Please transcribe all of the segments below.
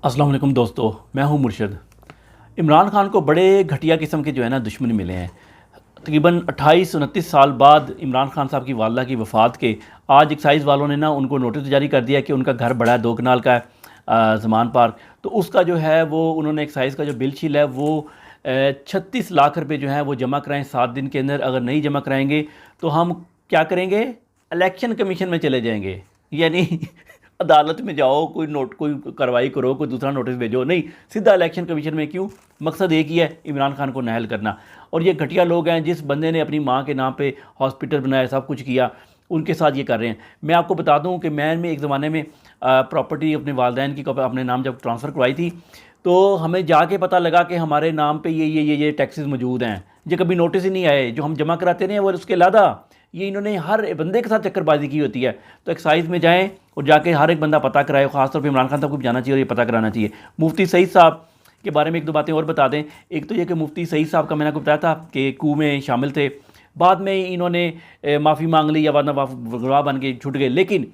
अस्सलाम वालेकुम दोस्तों, मैं हूं मुर्शद। इमरान खान को बड़े घटिया किस्म के जो है ना दुश्मन मिले हैं। तकरीबन 28-29 साल बाद इमरान खान साहब की वालदा की वफ़ात के आज एक्साइज़ वालों ने ना उनको नोटिस जारी कर दिया कि उनका घर बड़ा है, 2 कनाल का है, ज़मान पार्क। तो उसका जो है वो उन्होंने एक्साइज़ का जो बिल शील है वो 36 लाख रुपए जो है वो जमा कराएँ 7 दिन के अंदर। अगर नहीं जमा कराएंगे तो हम क्या करेंगे, इलेक्शन कमीशन में चले जाएंगे। यानी अदालत में जाओ, कोई कार्रवाई करो, कोई दूसरा नोटिस भेजो, नहीं, सीधा इलेक्शन कमीशन में। क्यों? मकसद एक ही है, इमरान खान को नाअहल करना। और ये घटिया लोग हैं, जिस बंदे ने अपनी माँ के नाम पे हॉस्पिटल बनाया, सब कुछ किया, उनके साथ ये कर रहे हैं। मैं आपको बता दूं कि मैं एक ज़माने में प्रॉपर्टी अपने वालदैन की अपने नाम जब ट्रांसफ़र करवाई थी, तो हमें जाके पता लगा कि हमारे नाम पे ये टैक्सेस मौजूद हैं। ये कभी नोटिस ही नहीं आए, जो हम जमा कराते नहीं हैं वो उसके अलावा ये इन्होंने हर बंदे के साथ चक्करबाजी की होती है। तो एक्साइज़ में जाएं और जाके हर एक बंदा पता कराए, ख़ासतौर पे इमरान खान साहब को भी जाना चाहिए और ये पता कराना चाहिए। मुफ्ती सईद साहब के बारे में एक दो बातें और बता दें। एक तो ये कि मुफ्ती सईद साहब का मैंने आपको बताया था कि कू में शामिल थे, बाद में इन्होंने माफ़ी मांग ली या बाद में गवाह बन के छूट गए। लेकिन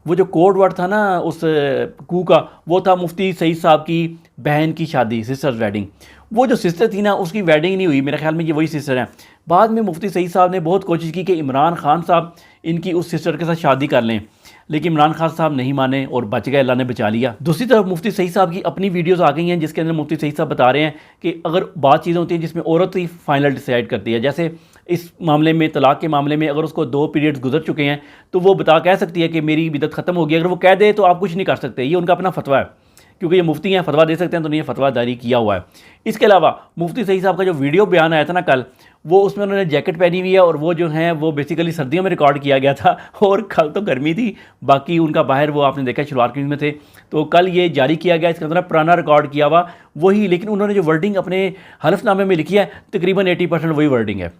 वो जो कोड वर्ड था ना उस कू का, वो था मुफ्ती सईद साहब की बहन की शादी, सिस्टर्स वेडिंग। वो जो सिस्टर थी ना उसकी वेडिंग नहीं हुई, मेरे ख्याल में ये वही सिस्टर हैं। बाद में मुफ्ती सईद साहब ने बहुत कोशिश की कि इमरान खान साहब इनकी उस सिस्टर के साथ शादी कर लें, लेकिन इमरान खान साहब नहीं माने और बच गए, अल्लाह ने बचा लिया। दूसरी तरफ मुफ्ती सईद साहब की अपनी वीडियोस आ गई हैं जिसके अंदर मुफ्ती सईद साहब बता रहे हैं कि अगर बात चीज़ें होती हैं जिसमें औरत ही फाइनल डिसाइड करती है, जैसे इस मामले में, तलाक के मामले में, अगर उसको 2 पीरियड्स गुजर चुके हैं तो वो कह सकती है कि मेरी बिदत ख़त्म हो गई। अगर वो कह दे तो आप कुछ नहीं कर सकते, ये उनका अपना फतवा है, क्योंकि ये मुफ्ती हैं, फतवा दे सकते हैं, तो नहीं, फतवा जारी किया हुआ है। इसके अलावा मुफ्ती सईद साहब का जो वीडियो बयान आया था ना कल, वो उसमें उन्होंने जैकेट पहनी हुई है और वो जो है वो बेसिकली सर्दियों में रिकॉर्ड किया गया था और कल तो गर्मी थी, बाकी उनका बाहर वो आपने देखा शलवार कमीज में थे। तो कल ये जारी किया गया, इसका मतलब पुराना रिकॉर्ड किया हुआ वही, लेकिन उन्होंने जो वर्डिंग अपने हलफनामे में लिखी है तकरीबन 80% वही वर्डिंग है।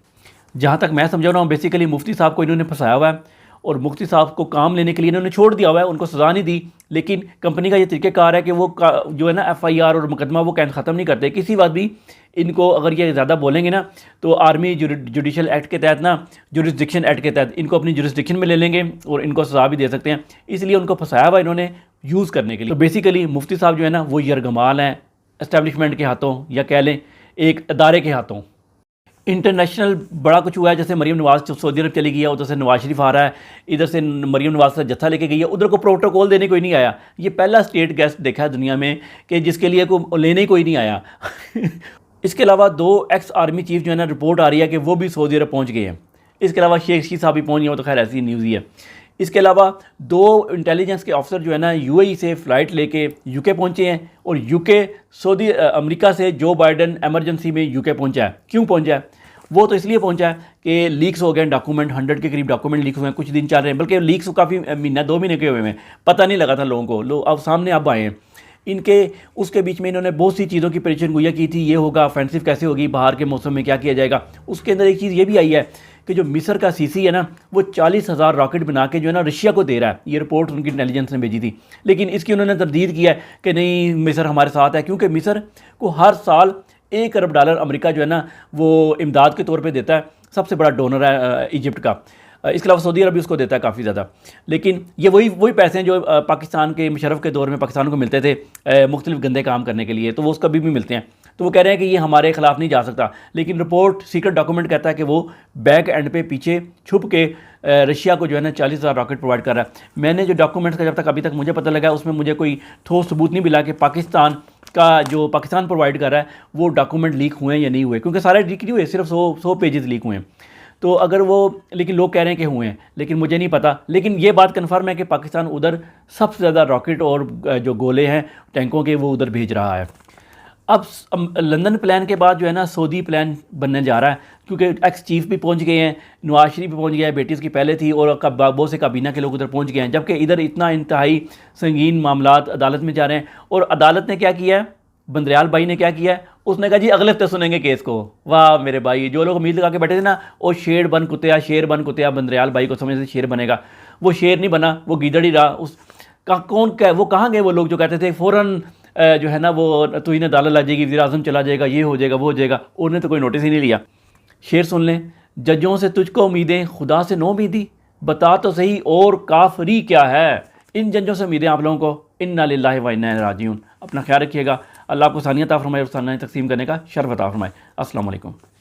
जहाँ तक मैं समझा रहा हूँ, बेसिकली मुफ्ती साहब को इन्होंने फंसाया हुआ है और मुफ्ती साहब को काम लेने के लिए इन्होंने छोड़ दिया हुआ है, उनको सज़ा नहीं दी। लेकिन कंपनी का ये तरीक़ेकार है कि वो जो है ना FIR और मुकदमा वो ख़त्म नहीं करते किसी बात भी। इनको अगर ये ज़्यादा बोलेंगे ना तो आर्मी जुडिशल एक्ट के तहत ना, जुरिस्डिक्शन एक्ट के तहत इनको अपनी जुरिस्डिक्शन में ले लेंगे और इनको सज़ा भी दे सकते हैं। इसलिए उनको फंसाया हुआ इन्होंने यूज़ करने के लिए। तो बेसिकली मुफ्ती साहब जो है ना वो यरगमाल हैं एस्टेब्लिशमेंट के हाथों, या कह लें एक अदारे के हाथों। इंटरनेशनल बड़ा कुछ हुआ है, जैसे मरीम नवाज़ सऊदी अरब चली गई है, उधर से नवाज शरीफ आ रहा है, इधर से मरीम नवाज़ से जत्था लेके गई है, उधर को प्रोटोकॉल देने कोई नहीं आया। ये पहला स्टेट गेस्ट देखा है दुनिया में कि जिसके लिए को लेने ही कोई नहीं आया इसके अलावा 2 एक्स आर्मी चीफ जो है ना, रिपोर्ट आ रही है कि वो भी सऊदी अरब पहुँच गए हैं। इसके अलावा शेख रशीद साहब भी पहुँच गए, तो खैर ऐसी न्यूज़ ही है। इसके अलावा 2 इंटेलिजेंस के ऑफिसर जो है ना UAE से फ़्लाइट लेके UK पहुँचे हैं और अमेरिका से जो बाइडन एमरजेंसी में UK पहुँचा है। क्यों पहुँचा है? वो तो इसलिए पहुंचा है कि लीक्स हो गए डॉक्यूमेंट, 100 के करीब डॉक्यूमेंट लीक्स हुए हैं, कुछ दिन चल रहे हैं, बल्कि लीक्स काफ़ी महीना 2 महीने के हुए हैं, पता नहीं लगा था लोगों को, लोग अब सामने अब आए हैं इनके। उसके बीच में इन्होंने बहुत सी चीज़ों की पेशन गोइयाँ की थी, ये होगा, ऑफेंसिव कैसे होगी, बाहर के मौसम में क्या किया जाएगा। उसके अंदर एक चीज़ ये भी आई है कि जो मिस्र का सीसी है ना, वो 40,000 रॉकेट बना के जो है ना रशिया को दे रहा है। ये रिपोर्ट उनकी इंटेलिजेंस ने भेजी थी, लेकिन इसकी उन्होंने तरदीद किया है कि नहीं, मिस्र हमारे साथ है, क्योंकि मिस्र को हर साल $1 अरब अमेरिका जो है ना वो इमदाद के तौर पे देता है, सबसे बड़ा डोनर है इजिप्ट का। इसके अलावा सऊदी अरब भी उसको देता है काफ़ी ज़्यादा। लेकिन ये वही पैसे हैं जो पाकिस्तान के मुशर्रफ के दौर में पाकिस्तान को मिलते थे मुख्तलिफ गंदे काम करने के लिए, तो वो उसका भी मिलते हैं। तो वो कह रहे हैं कि ये हमारे खिलाफ नहीं जा सकता, लेकिन रिपोर्ट सीक्रेट डॉक्यूमेंट कहता है कि वो बैक एंड पे पीछे छुप के रशिया को जो है ना 40,000 रॉकेट प्रोवाइड कर रहा है। मैंने जो डॉक्यूमेंट्स का जब तक अभी तक मुझे पता लगा, उसमें मुझे कोई ठोस सबूत नहीं मिला कि पाकिस्तान प्रोवाइड कर रहा है वो डॉक्यूमेंट लीक हुए हैं या नहीं हुए, क्योंकि सारे लीक नहीं हुए, सिर्फ 100 पेजेस लीक हुए हैं। तो अगर वो, लेकिन लोग कह रहे हैं कि हुए हैं, लेकिन मुझे नहीं पता। लेकिन ये बात कन्फर्म है कि पाकिस्तान उधर सबसे ज़्यादा रॉकेट और जो गोले हैं टैंकों के, वो उधर भेज रहा है। अब लंदन प्लान के बाद जो है ना सऊदी प्लान बनने जा रहा है, क्योंकि एक्स चीफ भी पहुंच गए हैं, नवाज शरीफ भी पहुंच गया है, बेटी उसकी पहले थी, और बहुत से काबीना के लोग उधर पहुंच गए हैं। जबकि इधर इतना इंतहाई संगीन मामलात अदालत में जा रहे हैं, और अदालत ने क्या किया है, बंदरयाल भाई ने क्या किया है, उसने कहा जी अगले हफ्ते सुनेंगे केस को। वाह मेरे भाई, जो लोग उम्मीद लगा के बैठे थे ना, वो शेर बन कुतिया बंदरयाल भाई को समझ से शेर बनेगा, वो शेर नहीं बना, वो गीदड़ ही रहा। वो कहाँ गए वो लोग जो कहते थे फ़ौरन जो है ना वो तो इन्हें अदालत लग जाएगी, वज़ीर-ए-आज़म चला जाएगा, ये हो जाएगा, वो हो जाएगा। उन्होंने तो कोई नोटिस ही नहीं लिया। शेर सुन लें, जजों से तुझको उम्मीदें, खुदा से नो उम्मीदी, बता तो सही और काफरी क्या है। इन जजों से उम्मीदें आप लोगों को, इन्ना लिल्लाहि व इन्ना इलैहि राजिऊन। अपनी अपना ख्याल रखिएगा। अल्लाह आपको सानियत अता फरमाए और सानियत तकसीम करने का शर्फ अता फरमाए। अस्सलाम वालेकुम।